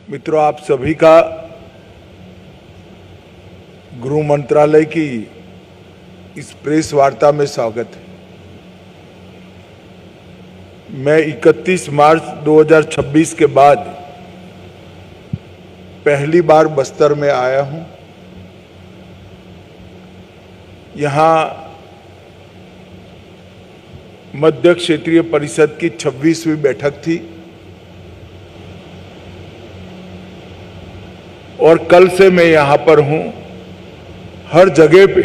मित्रों, आप सभी का गृह मंत्रालय की इस प्रेस वार्ता में स्वागत है। मैं 31 मार्च 2026 के बाद पहली बार बस्तर में आया हूं। यहां मध्य क्षेत्रीय परिषद की 26वीं बैठक थी और कल से मैं यहां पर हूं। हर जगह पे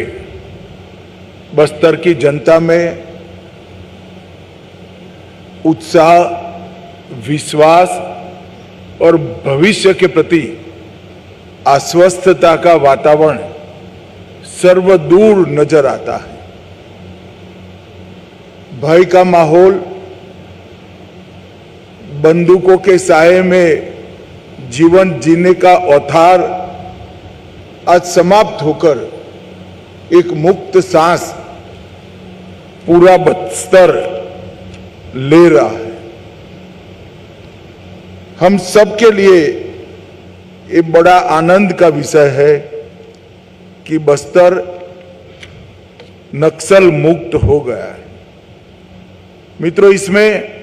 बस्तर की जनता में उत्साह, विश्वास और भविष्य के प्रति आश्वस्तता का वातावरण सर्वदूर नजर आता है। भय का माहौल, बंदूकों के साये में जीवन जीने का औथार आज समाप्त होकर एक मुक्त सांस पूरा बस्तर ले रहा है। हम सब के लिए ये बड़ा आनंद का विषय है कि बस्तर नक्सल मुक्त हो गया है। मित्रों, इसमें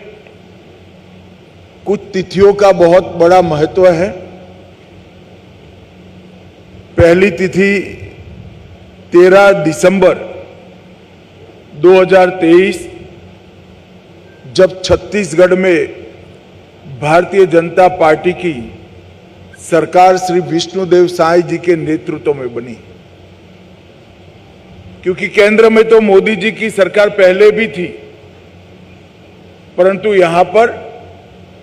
कुछ तिथियों का बहुत बड़ा महत्व है। पहली तिथि 13 दिसंबर 2023, जब छत्तीसगढ़ में भारतीय जनता पार्टी की सरकार श्री विष्णुदेव साय जी के नेतृत्व में बनी। क्योंकि केंद्र में तो मोदी जी की सरकार पहले भी थी, परंतु यहां पर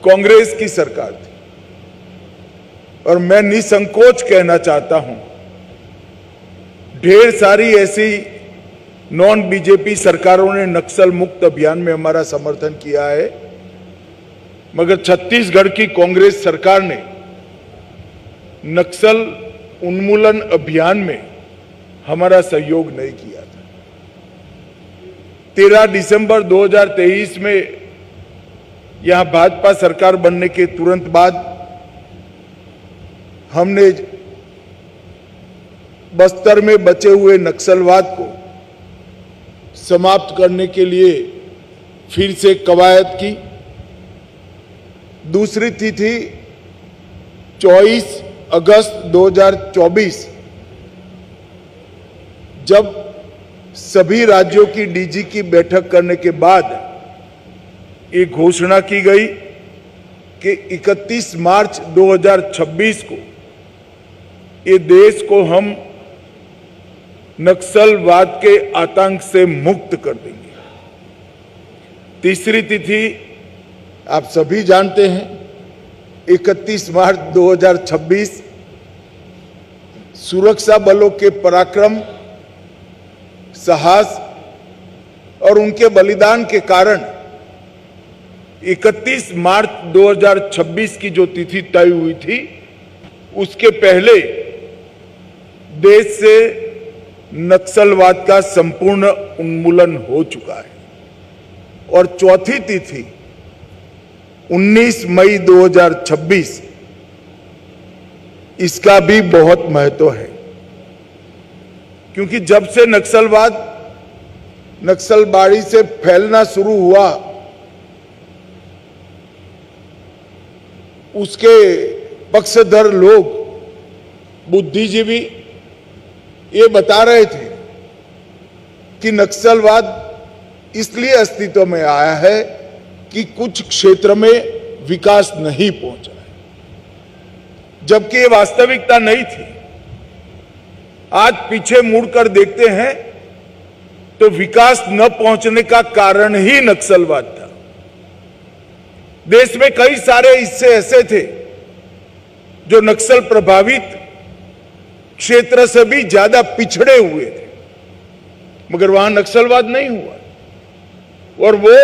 कांग्रेस की सरकार थी। और मैं निसंकोच कहना चाहता हूं, ढेर सारी ऐसी नॉन बीजेपी सरकारों ने नक्सल मुक्त अभियान में हमारा समर्थन किया है, मगर छत्तीसगढ़ की कांग्रेस सरकार ने नक्सल उन्मूलन अभियान में हमारा सहयोग नहीं किया था। 13 दिसंबर 2023 में यहां भाजपा सरकार बनने के तुरंत बाद हमने बस्तर में बचे हुए नक्सलवाद को समाप्त करने के लिए फिर से कवायद की। दूसरी तिथि 24 अगस्त 2024, जब सभी राज्यों की डीजी की बैठक करने के बाद एक घोषणा की गई कि 31 मार्च 2026 को ये देश को हम नक्सलवाद के आतंक से मुक्त कर देंगे। तीसरी तिथि आप सभी जानते हैं, 31 मार्च 2026, सुरक्षा बलों के पराक्रम, साहस और उनके बलिदान के कारण 31 मार्च 2026 की जो तिथि तय हुई थी, उसके पहले देश से नक्सलवाद का संपूर्ण उन्मूलन हो चुका है। और चौथी तिथि 19 मई 2026, इसका भी बहुत महत्व है। क्योंकि जब से नक्सलबाड़ी से फैलना शुरू हुआ, उसके पक्षधर लोग, बुद्धिजीवी ये बता रहे थे कि नक्सलवाद इसलिए अस्तित्व में आया है कि कुछ क्षेत्र में विकास नहीं पहुंचा है, जबकि ये वास्तविकता नहीं थी। आज पीछे मुड़कर देखते हैं तो विकास न पहुंचने का कारण ही नक्सलवाद था। देश में कई सारे हिस्से ऐसे थे जो नक्सल प्रभावित क्षेत्र से भी ज्यादा पिछड़े हुए थे, मगर वहां नक्सलवाद नहीं हुआ और वो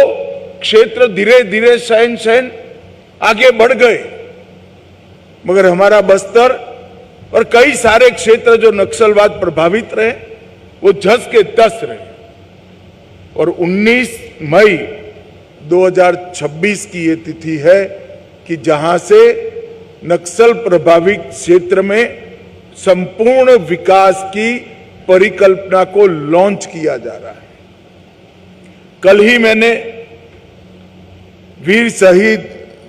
क्षेत्र धीरे धीरे शहन आगे बढ़ गए। मगर हमारा बस्तर और कई सारे क्षेत्र जो नक्सलवाद प्रभावित रहे, वो झस के तस रहे। और 19 मई 2026 की ये तिथि है कि जहां से नक्सल प्रभावित क्षेत्र में संपूर्ण विकास की परिकल्पना को लॉन्च किया जा रहा है। कल ही मैंने वीर शहीद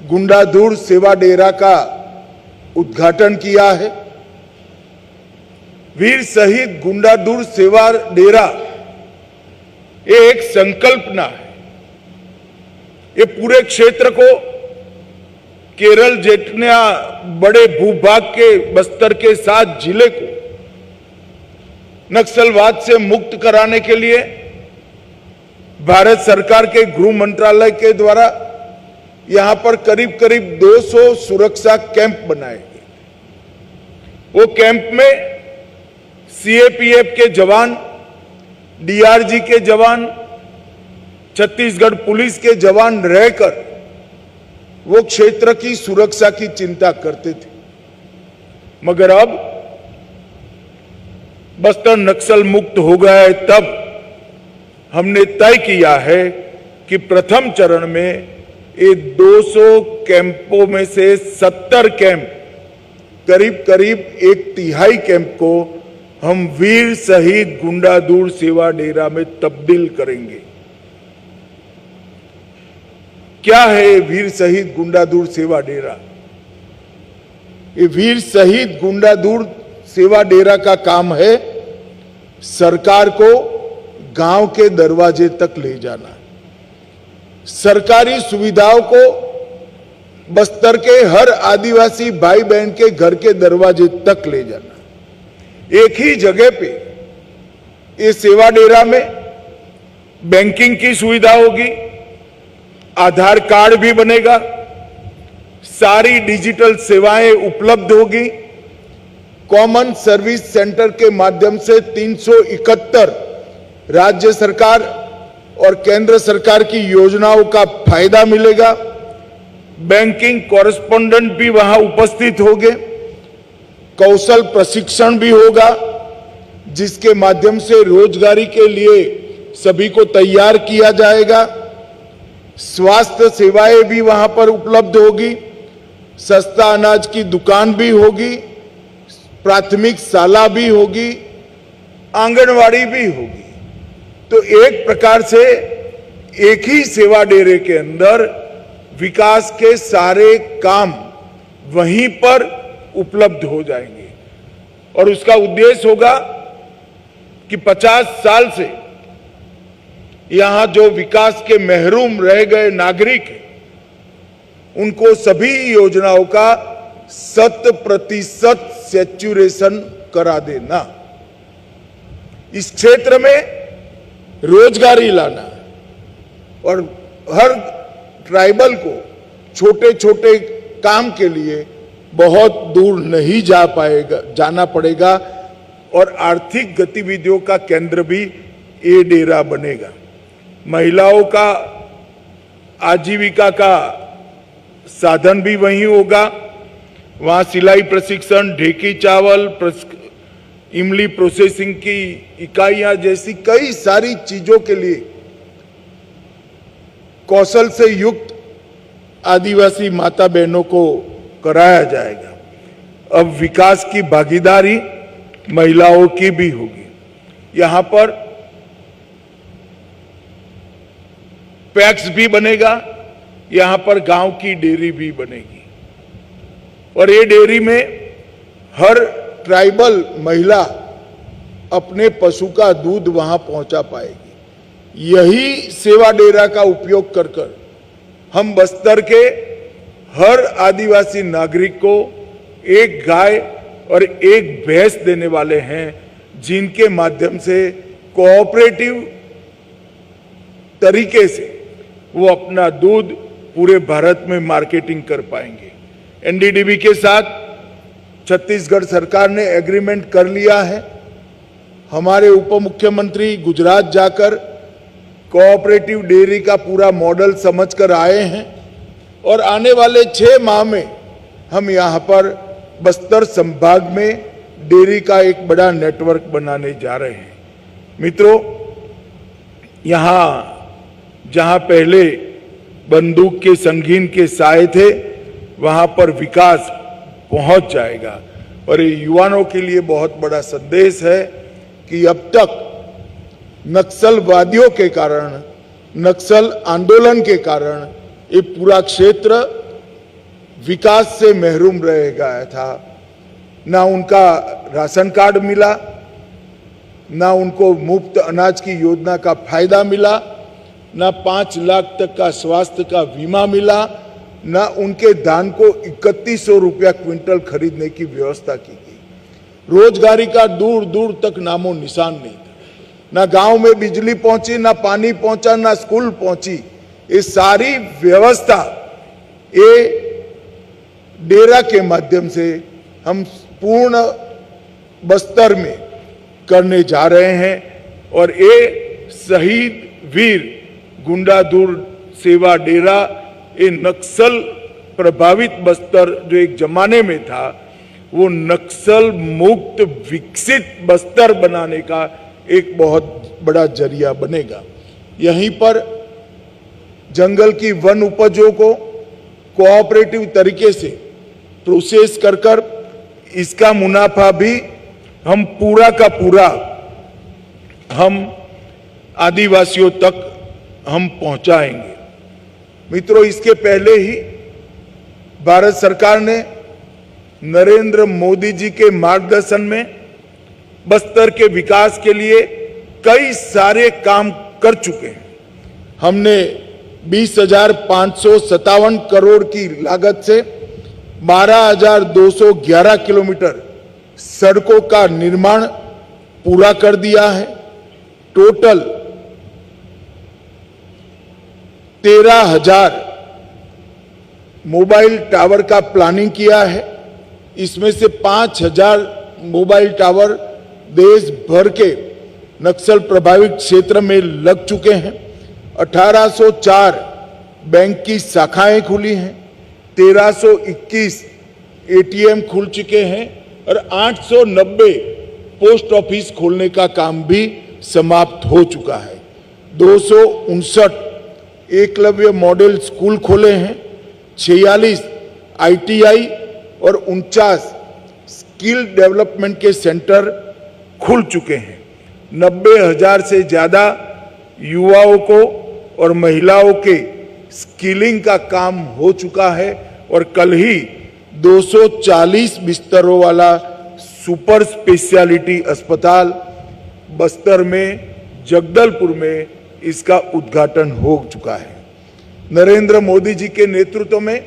गुंडाधुर सेवा डेरा का उद्घाटन किया है। वीर शहीद गुंडाधुर सेवा डेरा ये एक संकल्पना है। ये पूरे क्षेत्र को, केरल जितना बड़े भूभाग के बस्तर के 7 जिले को नक्सलवाद से मुक्त कराने के लिए भारत सरकार के गृह मंत्रालय के द्वारा यहां पर करीब करीब 200 सुरक्षा कैंप बनाए गए। वो कैंप में सीएपीएफ के जवान, डीआरजी के जवान, छत्तीसगढ़ पुलिस के जवान रहकर वो क्षेत्र की सुरक्षा की चिंता करते थे। मगर अब बस्तर नक्सल मुक्त हो गया है, तब हमने तय किया है कि प्रथम चरण में ये 200 कैंपों में से 70 कैंप, करीब करीब 1/3 कैंप को हम वीर शहीद गुंडाधुर सेवा डेरा में तब्दील करेंगे। क्या है वीर शहीद गुंडाधुर सेवा डेरा? ये वीर शहीद गुंडाधुर सेवा डेरा का काम है सरकार को गांव के दरवाजे तक ले जाना, सरकारी सुविधाओं को बस्तर के हर आदिवासी भाई बहन के घर के दरवाजे तक ले जाना। एक ही जगह पे ये सेवा डेरा में बैंकिंग की सुविधा होगी, आधार कार्ड भी बनेगा, सारी डिजिटल सेवाएं उपलब्ध होगी। कॉमन सर्विस सेंटर के माध्यम से 371 राज्य सरकार और केंद्र सरकार की योजनाओं का फायदा मिलेगा। बैंकिंग कॉरेस्पोंडेंट भी वहां उपस्थित होंगे, कौशल प्रशिक्षण भी होगा, जिसके माध्यम से रोजगारी के लिए सभी को तैयार किया जाएगा। स्वास्थ्य सेवाएं भी वहां पर उपलब्ध होगी, सस्ता अनाज की दुकान भी होगी, प्राथमिक शाला भी होगी, आंगनवाड़ी भी होगी। तो एक प्रकार से एक ही सेवा डेरे के अंदर विकास के सारे काम वहीं पर उपलब्ध हो जाएंगे। और उसका उद्देश्य होगा कि 50 साल से यहां जो विकास के महरूम रह गए नागरिक हैं, उनको सभी योजनाओं का 100% सैचुरेशन करा देना, इस क्षेत्र में रोजगारी लाना और हर ट्राइबल को छोटे छोटे काम के लिए बहुत दूर नहीं जाना पड़ेगा और आर्थिक गतिविधियों का केंद्र भी ये डेरा बनेगा। महिलाओं का आजीविका का साधन भी वहीं होगा। वहां सिलाई प्रशिक्षण, ढेकी चावल, इमली प्रोसेसिंग की इकाइयां जैसी कई सारी चीजों के लिए कौशल से युक्त आदिवासी माता बहनों को कराया जाएगा। अब विकास की भागीदारी महिलाओं की भी होगी। यहां पर पैक्स भी बनेगा, यहां पर गांव की डेयरी भी बनेगी और ये डेयरी में हर ट्राइबल महिला अपने पशु का दूध वहां पहुंचा पाएगी। यही सेवा डेरा का उपयोग कर कर हम बस्तर के हर आदिवासी नागरिक को एक गाय और एक भैंस देने वाले हैं, जिनके माध्यम से कोऑपरेटिव तरीके से वो अपना दूध पूरे भारत में मार्केटिंग कर पाएंगे। एनडीडीबी के साथ छत्तीसगढ़ सरकार ने एग्रीमेंट कर लिया है। हमारे उप मुख्यमंत्री गुजरात जाकर कोऑपरेटिव डेयरी का पूरा मॉडल समझकर आए हैं और आने वाले 6 माह में हम यहां पर बस्तर संभाग में डेयरी का एक बड़ा नेटवर्क बनाने जा रहे हैं। मित्रों, यहां जहां पहले बंदूक के संगीन के साए थे, वहां पर विकास पहुंच जाएगा। और ये युवाओं के लिए बहुत बड़ा संदेश है कि अब तक नक्सलवादियों के कारण, नक्सल आंदोलन के कारण ये पूरा क्षेत्र विकास से महरूम रह गया था। ना उनका राशन कार्ड मिला, ना उनको मुफ्त अनाज की योजना का फायदा मिला, ना 5 लाख तक का स्वास्थ्य का बीमा मिला, ना उनके धान को 3100 रुपया क्विंटल खरीदने की व्यवस्था की गई। रोजगारी का दूर दूर तक नामो निशान नहीं था। ना गांव में बिजली पहुंची, ना पानी पहुंचा, ना स्कूल पहुंची। ये सारी व्यवस्था ये डेरा के माध्यम से हम पूर्ण बस्तर में करने जा रहे हैं। और ये शहीद वीर गुंडाधुर सेवा डेरा, ये नक्सल प्रभावित बस्तर जो एक जमाने में था, वो नक्सल मुक्त विकसित बस्तर बनाने का एक बहुत बड़ा जरिया बनेगा। यहीं पर जंगल की वन उपजों को कोऑपरेटिव तरीके से प्रोसेस कर इसका मुनाफा भी हम पूरा का पूरा हम आदिवासियों तक हम पहुंचाएंगे। मित्रों, इसके पहले ही भारत सरकार ने नरेंद्र मोदी जी के मार्गदर्शन में बस्तर के विकास के लिए कई सारे काम कर चुके हैं। हमने 20,557 करोड़ की लागत से 12,211 किलोमीटर सड़कों का निर्माण पूरा कर दिया है। टोटल 13,000 मोबाइल टावर का प्लानिंग किया है। इसमें से 5,000 मोबाइल टावर देश भर के नक्सल प्रभावित क्षेत्र में लग चुके हैं। 1804 बैंक की शाखाएं खुली हैं, 1321 एटीएम खुल चुके हैं और 890 पोस्ट ऑफिस खोलने का काम भी समाप्त हो चुका है। 259 एकलव्य मॉडल स्कूल खोले हैं, 46 आईटीआई और 49 स्किल डेवलपमेंट के सेंटर खुल चुके हैं। 90,000 से ज्यादा युवाओं को और महिलाओं के स्किलिंग का काम हो चुका है। और कल ही 240 बिस्तरों वाला सुपर स्पेशलिटी अस्पताल बस्तर में, जगदलपुर में इसका उद्घाटन हो चुका है। नरेंद्र मोदी जी के नेतृत्व में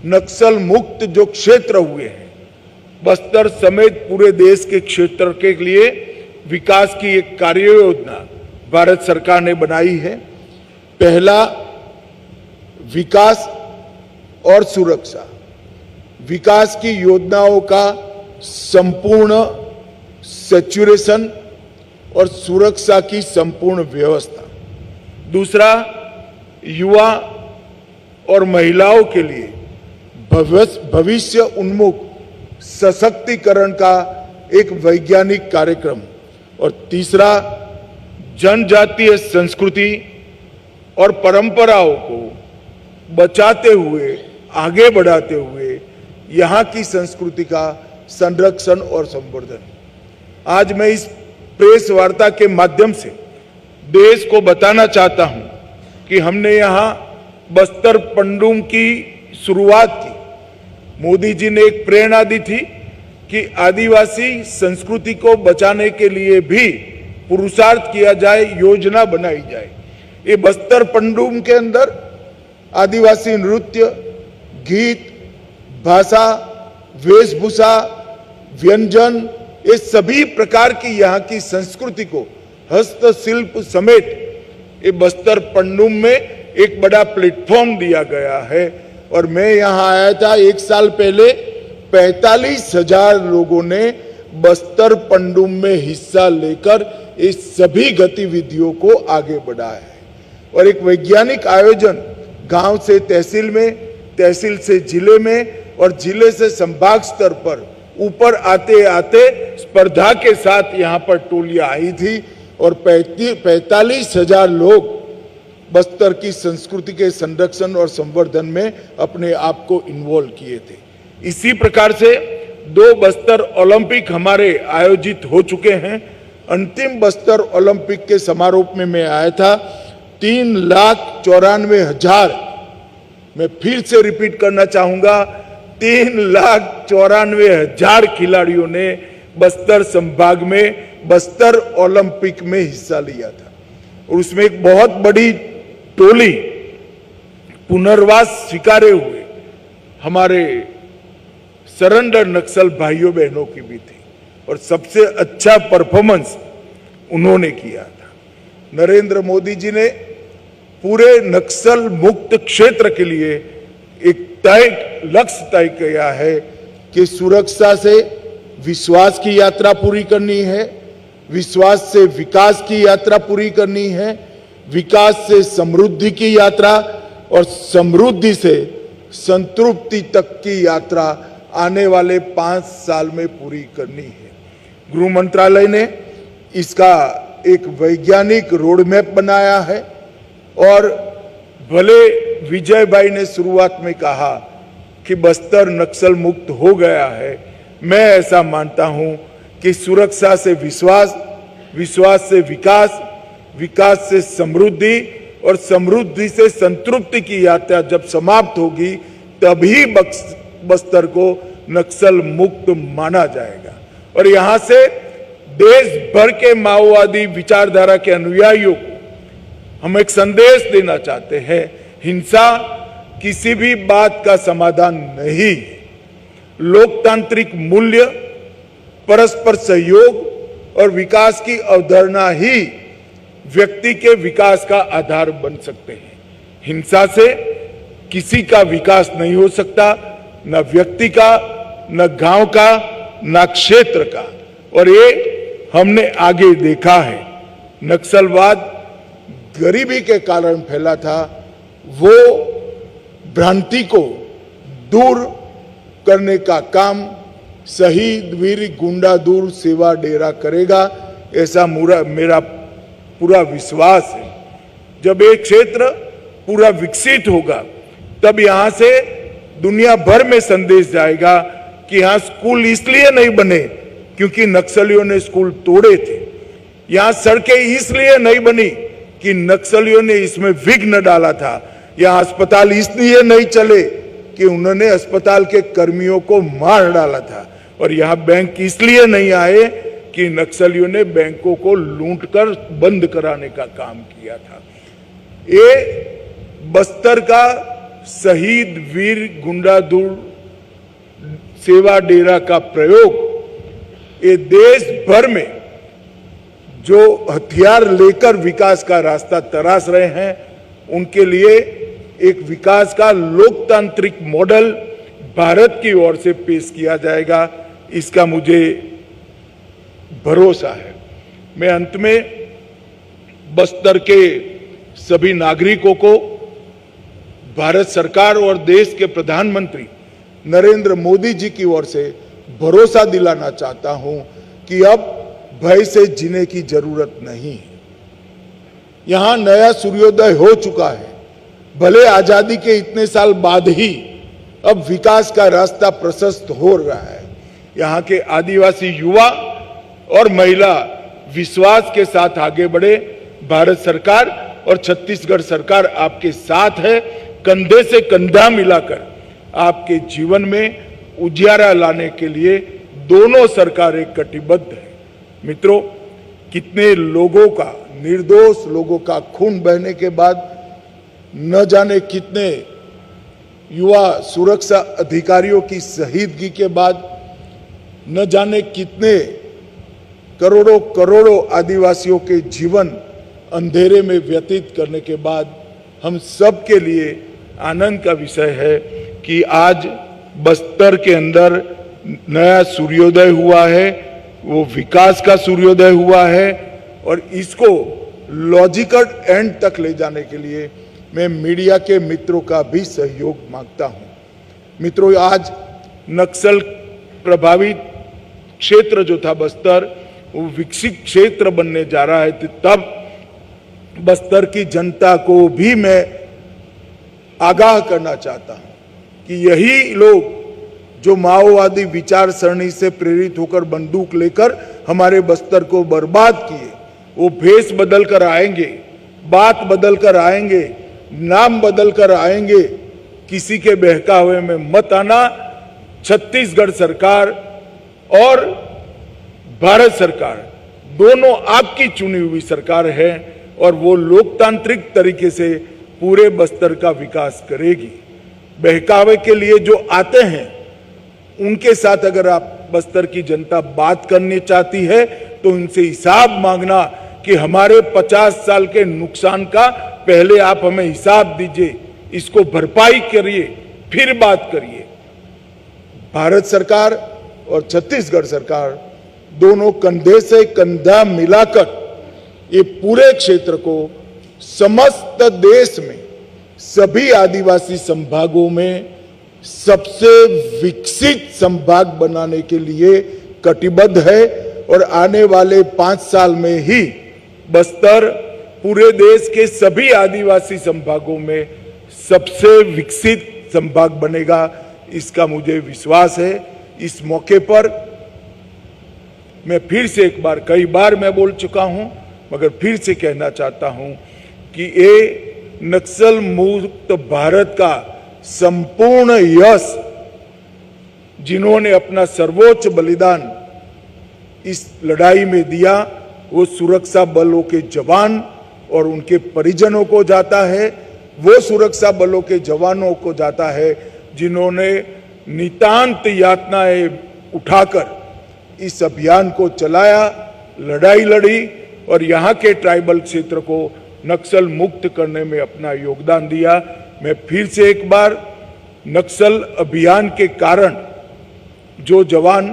नक्सल मुक्त जो क्षेत्र हुए हैं, बस्तर समेत पूरे देश के क्षेत्र के लिए विकास की एक कार्य योजना भारत सरकार ने बनाई है। पहला, विकास और सुरक्षा। विकास की योजनाओं का संपूर्ण सैचुरेशन और सुरक्षा की संपूर्ण व्यवस्था। दूसरा, युवा और महिलाओं के लिए भविष्य उन्मुख सशक्तिकरण का एक वैज्ञानिक कार्यक्रम। और तीसरा, जनजातीय संस्कृति और परंपराओं को बचाते हुए, आगे बढ़ाते हुए यहाँ की संस्कृति का संरक्षण और संवर्धन। आज मैं इस प्रेस वार्ता के माध्यम से देश को बताना चाहता हूं कि हमने यहाँ बस्तर पंडुम की शुरुआत की। मोदी जी ने एक प्रेरणा दी थी कि आदिवासी संस्कृति को बचाने के लिए भी पुरुषार्थ किया जाए, योजना बनाई जाए। ये बस्तर पंडुम के अंदर आदिवासी नृत्य, गीत, भाषा, वेशभूषा, व्यंजन, ये सभी प्रकार की यहाँ की संस्कृति को हस्तशिल्प समेत ये बस्तर पंडुम में एक बड़ा प्लेटफॉर्म दिया गया है। और मैं यहाँ आया था 1 साल पहले, 45,000 लोगों ने बस्तर पंडुम में हिस्सा लेकर इस सभी गतिविधियों को आगे बढ़ाया है। और एक वैज्ञानिक आयोजन गांव से तहसील में, तहसील से जिले में और जिले से संभाग स्तर पर ऊपर आते आते स्पर्धा के साथ यहाँ पर टोलियां आई थी और 45,000 लोग बस्तर की संस्कृति के संरक्षण और संवर्धन में अपने आप को इन्वॉल्व किए थे। इसी प्रकार से 2 बस्तर ओलंपिक हमारे आयोजित हो चुके हैं। अंतिम बस्तर ओलंपिक के समारोह में मैं आया था। 3,94,000, मैं फिर से रिपीट करना चाहूंगा, 3,94,000 खिलाड़ियों ने बस्तर संभाग में बस्तर ओलंपिक में हिस्सा लिया था। और उसमें एक बहुत बड़ी टोली पुनर्वास स्वीकारे हुए हमारे सरेंडर नक्सल भाइयों बहनों की भी थी और सबसे अच्छा परफॉर्मेंस उन्होंने किया था। नरेंद्र मोदी जी ने पूरे नक्सल मुक्त क्षेत्र के लिए एक लक्ष्य तय किया है कि सुरक्षा से विश्वास की यात्रा पूरी करनी है, विश्वास से विकास की यात्रा पूरी करनी है, विकास से समृद्धि की यात्रा और समृद्धि से संतृप्ति तक की यात्रा आने वाले 5 साल में पूरी करनी है। गृह मंत्रालय ने इसका एक वैज्ञानिक रोड मैप बनाया है और भले विजय भाई ने शुरुआत में कहा कि बस्तर नक्सल मुक्त हो गया है, मैं ऐसा मानता हूं कि सुरक्षा से विश्वास, विश्वास से विकास, विकास से समृद्धि और समृद्धि से संतृप्ति की यात्रा जब समाप्त होगी तभी बस्तर को नक्सल मुक्त माना जाएगा। और यहां से देश भर के माओवादी विचारधारा के अनुयायियों को हम एक संदेश देना चाहते हैं, हिंसा किसी भी बात का समाधान नहीं है। लोकतांत्रिक मूल्य, परस्पर सहयोग और विकास की अवधारणा ही व्यक्ति के विकास का आधार बन सकते हैं। हिंसा से किसी का विकास नहीं हो सकता, न व्यक्ति का, न गांव का, न क्षेत्र का। और ये हमने आगे देखा है। नक्सलवाद गरीबी के कारण फैला था, वो भ्रांति को दूर करने का काम शहीद वीर गुंडा दूर सेवा डेरा करेगा, ऐसा मेरा पूरा विश्वास है। जब एक क्षेत्र पूरा विकसित होगा तब यहां से दुनिया भर में संदेश जाएगा कि यहां स्कूल इसलिए नहीं बने क्योंकि नक्सलियों ने स्कूल तोड़े थे, यहां सड़कें इसलिए नहीं बनी कि नक्सलियों ने इसमें विघ्न डाला था, यहां अस्पताल इसलिए नहीं चले कि उन्होंने अस्पताल के कर्मियों को मार डाला था, और यहां बैंक इसलिए नहीं आए कि नक्सलियों ने बैंकों को लूटकर बंद कराने का काम किया था। ये बस्तर का शहीद वीर गुंडा दूर सेवा डेरा का प्रयोग ये देश भर में जो हथियार लेकर विकास का रास्ता तराश रहे हैं उनके लिए एक विकास का लोकतांत्रिक मॉडल भारत की ओर से पेश किया जाएगा, इसका मुझे भरोसा है। मैं अंत में बस्तर के सभी नागरिकों को भारत सरकार और देश के प्रधानमंत्री नरेंद्र मोदी जी की ओर से भरोसा दिलाना चाहता हूं कि अब भय से जीने की जरूरत नहीं है। यहां नया सूर्योदय हो चुका है। भले आजादी के इतने साल बाद ही अब विकास का रास्ता प्रशस्त हो रहा है। यहां के आदिवासी युवा और महिला विश्वास के साथ आगे बढ़े। भारत सरकार और छत्तीसगढ़ सरकार आपके साथ है। कंधे से कंधा मिलाकर आपके जीवन में उजियारा लाने के लिए दोनों सरकारें कटिबद्ध है। मित्रों, कितने लोगों का, निर्दोष लोगों का खून बहने के बाद, न जाने कितने युवा सुरक्षा अधिकारियों की शहीदगी के बाद, न जाने कितने करोड़ों करोड़ों आदिवासियों के जीवन अंधेरे में व्यतीत करने के बाद हम सब के लिए आनंद का विषय है कि आज बस्तर के अंदर नया सूर्योदय हुआ है, वो विकास का सूर्योदय हुआ है। और इसको लॉजिकल एंड तक ले जाने के लिए मैं मीडिया के मित्रों का भी सहयोग मांगता हूं। मित्रों, आज नक्सल प्रभावित क्षेत्र जो था बस्तर, वो विकसित क्षेत्र बनने जा रहा है। तब बस्तर की जनता को भी मैं आगाह करना चाहता हूं कि यही लोग जो माओवादी विचार सरणी से प्रेरित होकर बंदूक लेकर हमारे बस्तर को बर्बाद किए, वो भेष बदल कर आएंगे, बात बदल कर आएंगे, नाम बदल कर आएंगे। किसी के बहकावे में मत आना। छत्तीसगढ़ सरकार और भारत सरकार दोनों आपकी चुनी हुई सरकार है और वो लोकतांत्रिक तरीके से पूरे बस्तर का विकास करेगी। बहकावे के लिए जो आते हैं उनके साथ अगर आप बस्तर की जनता बात करनी चाहती है तो उनसे हिसाब मांगना कि हमारे 50 साल के नुकसान का पहले आप हमें हिसाब दीजिए, इसको भरपाई करिए, फिर बात करिए। भारत सरकार और छत्तीसगढ़ सरकार दोनों कंधे से कंधा मिलाकर ये पूरे क्षेत्र को समस्त देश में सभी आदिवासी संभागों में सबसे विकसित संभाग बनाने के लिए कटिबद्ध है और आने वाले 5 साल में ही बस्तर पूरे देश के सभी आदिवासी संभागों में सबसे विकसित संभाग बनेगा, इसका मुझे विश्वास है। इस मौके पर मैं फिर से एक बार, कई बार मैं बोल चुका हूं मगर फिर से कहना चाहता हूं कि ये नक्सल मुक्त भारत का संपूर्ण यश जिन्होंने अपना सर्वोच्च बलिदान इस लड़ाई में दिया, वो सुरक्षा बलों के जवान और उनके परिजनों को जाता है। वो सुरक्षा बलों के जवानों को जाता है जिन्होंने नितांत यातनाएं उठाकर इस अभियान को चलाया, लड़ाई लड़ी और यहाँ के ट्राइबल क्षेत्र को नक्सल मुक्त करने में अपना योगदान दिया। मैं फिर से एक बार नक्सल अभियान के कारण जो जवान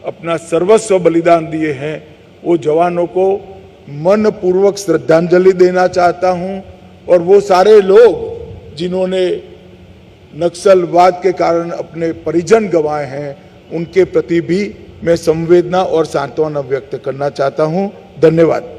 अपना सर्वस्व बलिदान दिए हैं वो जवानों को मन पूर्वक श्रद्धांजलि देना चाहता हूं और वो सारे लोग जिन्होंने नक्सलवाद के कारण अपने परिजन गंवाए हैं उनके प्रति भी मैं संवेदना और सांत्वना व्यक्त करना चाहता हूं। धन्यवाद।